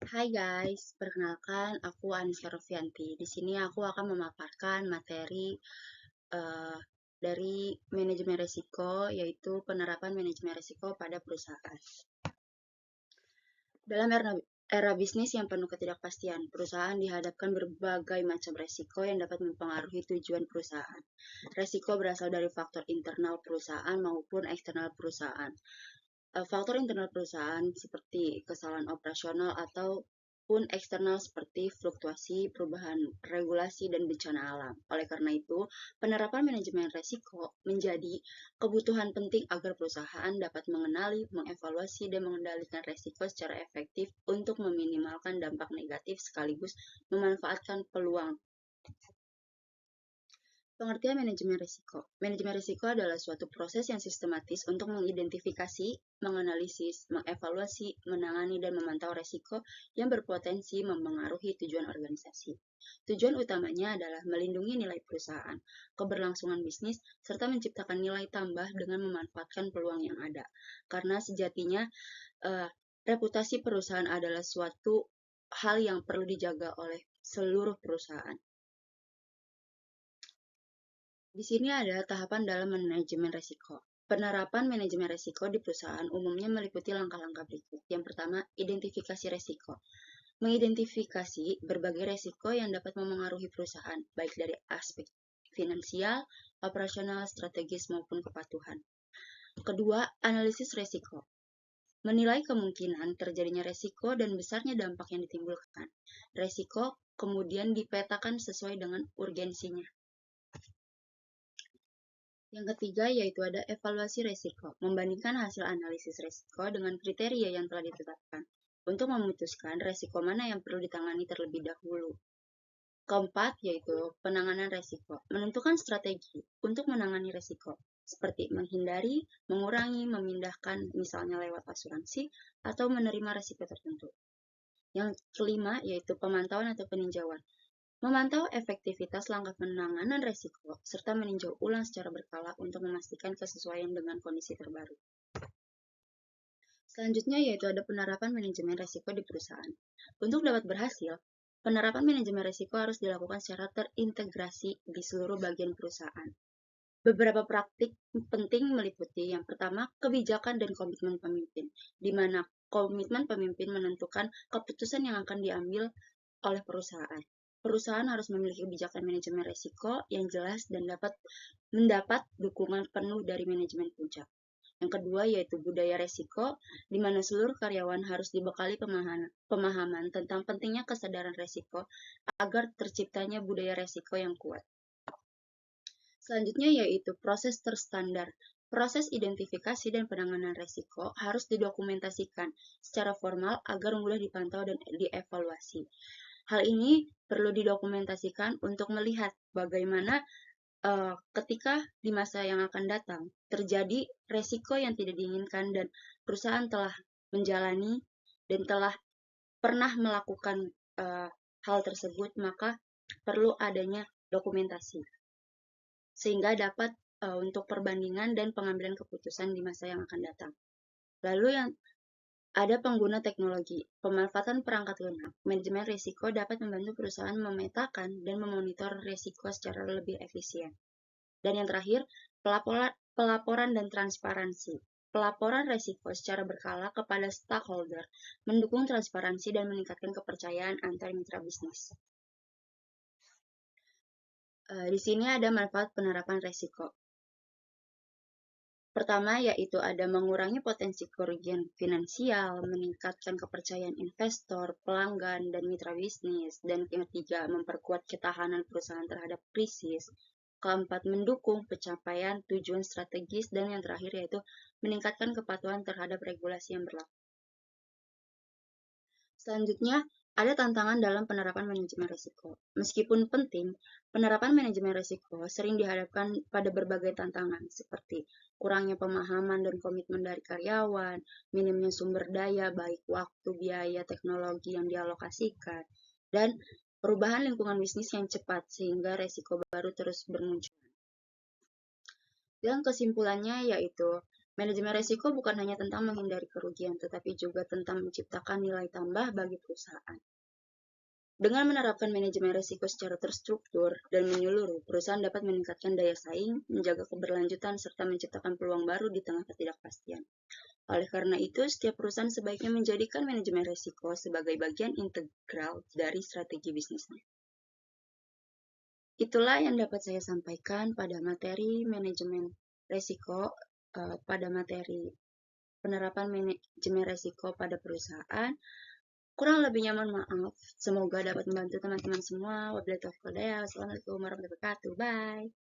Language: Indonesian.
Hai guys, perkenalkan aku Anissa Rofianti. Di sini aku akan memaparkan materi eh, dari manajemen risiko, yaitu penerapan manajemen risiko pada perusahaan. Dalam era bisnis yang penuh ketidakpastian, perusahaan dihadapkan berbagai macam risiko yang dapat mempengaruhi tujuan perusahaan. Risiko berasal dari faktor internal perusahaan maupun eksternal perusahaan. Faktor internal perusahaan seperti kesalahan operasional ataupun eksternal seperti fluktuasi, perubahan regulasi, dan bencana alam. Oleh karena itu, penerapan manajemen risiko menjadi kebutuhan penting agar perusahaan dapat mengenali, mengevaluasi, dan mengendalikan risiko secara efektif untuk meminimalkan dampak negatif sekaligus memanfaatkan peluang. Pengertian manajemen risiko. Manajemen risiko adalah suatu proses yang sistematis untuk mengidentifikasi, menganalisis, mengevaluasi, menangani, dan memantau risiko yang berpotensi mempengaruhi tujuan organisasi. Tujuan utamanya adalah melindungi nilai perusahaan, keberlangsungan bisnis, serta menciptakan nilai tambah dengan memanfaatkan peluang yang ada. Karena sejatinya, reputasi perusahaan adalah suatu hal yang perlu dijaga oleh seluruh perusahaan. Di sini ada tahapan dalam manajemen risiko. Penerapan manajemen risiko di perusahaan umumnya meliputi langkah-langkah berikut. Yang pertama, identifikasi risiko. Mengidentifikasi berbagai risiko yang dapat memengaruhi perusahaan, baik dari aspek finansial, operasional, strategis, maupun kepatuhan. Kedua, analisis risiko. Menilai kemungkinan terjadinya risiko dan besarnya dampak yang ditimbulkan. Risiko kemudian dipetakan sesuai dengan urgensinya. Yang ketiga yaitu ada evaluasi risiko, membandingkan hasil analisis risiko dengan kriteria yang telah ditetapkan untuk memutuskan risiko mana yang perlu ditangani terlebih dahulu. Keempat yaitu penanganan risiko, menentukan strategi untuk menangani risiko, seperti menghindari, mengurangi, memindahkan misalnya lewat asuransi, atau menerima risiko tertentu. Yang kelima yaitu pemantauan atau peninjauan, memantau efektivitas langkah penanganan risiko, serta meninjau ulang secara berkala untuk memastikan kesesuaian dengan kondisi terbaru. Selanjutnya yaitu ada penerapan manajemen risiko di perusahaan. Untuk dapat berhasil, penerapan manajemen risiko harus dilakukan secara terintegrasi di seluruh bagian perusahaan. Beberapa praktik penting meliputi yang pertama, kebijakan dan komitmen pemimpin, di mana komitmen pemimpin menentukan keputusan yang akan diambil oleh perusahaan. Perusahaan harus memiliki kebijakan manajemen risiko yang jelas dan dapat mendapat dukungan penuh dari manajemen puncak. Yang kedua yaitu budaya risiko, di mana seluruh karyawan harus dibekali pemahaman tentang pentingnya kesadaran risiko agar terciptanya budaya risiko yang kuat. Selanjutnya yaitu proses terstandar. Proses identifikasi dan penanganan risiko harus didokumentasikan secara formal agar mudah dipantau dan dievaluasi. Hal ini perlu didokumentasikan untuk melihat bagaimana ketika di masa yang akan datang terjadi risiko yang tidak diinginkan dan perusahaan telah menjalani dan telah pernah melakukan hal tersebut, maka perlu adanya dokumentasi sehingga dapat untuk perbandingan dan pengambilan keputusan di masa yang akan datang. Lalu yang ada pengguna teknologi, pemanfaatan perangkat lunak. Manajemen risiko dapat membantu perusahaan memetakan dan memonitor risiko secara lebih efisien. Dan yang terakhir, pelaporan dan transparansi. Pelaporan risiko secara berkala kepada stakeholder mendukung transparansi dan meningkatkan kepercayaan antar mitra bisnis. Di sini ada manfaat penerapan risiko. Pertama, yaitu ada mengurangi potensi kerugian finansial, meningkatkan kepercayaan investor, pelanggan, dan mitra bisnis. Dan yang ketiga, memperkuat ketahanan perusahaan terhadap krisis. Keempat, mendukung pencapaian tujuan strategis. Dan yang terakhir, yaitu meningkatkan kepatuhan terhadap regulasi yang berlaku. Selanjutnya, ada tantangan dalam penerapan manajemen risiko. Meskipun penting, penerapan manajemen risiko sering dihadapkan pada berbagai tantangan seperti kurangnya pemahaman dan komitmen dari karyawan, minimnya sumber daya baik waktu, biaya, teknologi yang dialokasikan, dan perubahan lingkungan bisnis yang cepat sehingga risiko baru terus bermunculan. Dan kesimpulannya yaitu Manajemen risiko bukan hanya tentang menghindari kerugian, tetapi juga tentang menciptakan nilai tambah bagi perusahaan. Dengan menerapkan manajemen risiko secara terstruktur dan menyeluruh, perusahaan dapat meningkatkan daya saing, menjaga keberlanjutan, serta menciptakan peluang baru di tengah ketidakpastian. Oleh karena itu, setiap perusahaan sebaiknya menjadikan manajemen risiko sebagai bagian integral dari strategi bisnisnya. Itulah yang dapat saya sampaikan pada materi manajemen risiko, pada materi penerapan manajemen risiko pada perusahaan. Kurang lebihnya mohon maaf. Semoga dapat membantu teman-teman semua. Wabillahi taufiq wal hidayah. Wassalamualaikum warahmatullahi wabarakatuh. Bye.